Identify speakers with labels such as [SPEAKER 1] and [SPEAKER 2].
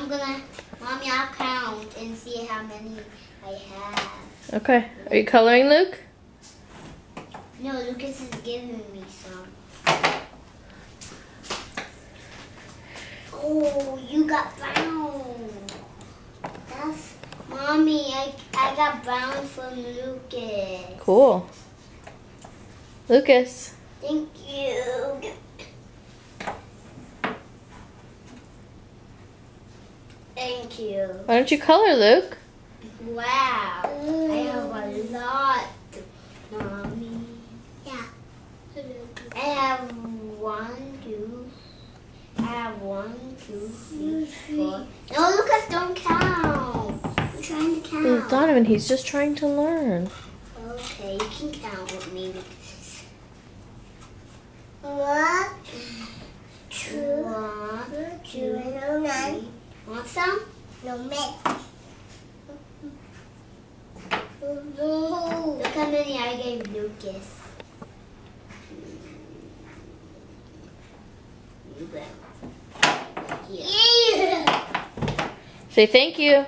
[SPEAKER 1] Mommy, I'll count and see how many I have.
[SPEAKER 2] Okay. Are you coloring, Luke?
[SPEAKER 1] No, Lucas is giving me some. Oh, you got brown. That's Mommy. I got brown from Lucas.
[SPEAKER 2] Cool. Lucas.
[SPEAKER 1] Thank you. Thank you.
[SPEAKER 2] Why don't you color, Luke?
[SPEAKER 1] Wow. I have a lot, Mommy. Yeah. I have one, two, 3, 4. No, Lucas, don't count. I'm trying to count.
[SPEAKER 2] Donovan, he's just trying to learn.
[SPEAKER 1] Okay, you can count with me, Lucas. 1, 2, 3. Want some? No, man. Look how many I gave Lucas. Yeah.
[SPEAKER 2] Say thank you.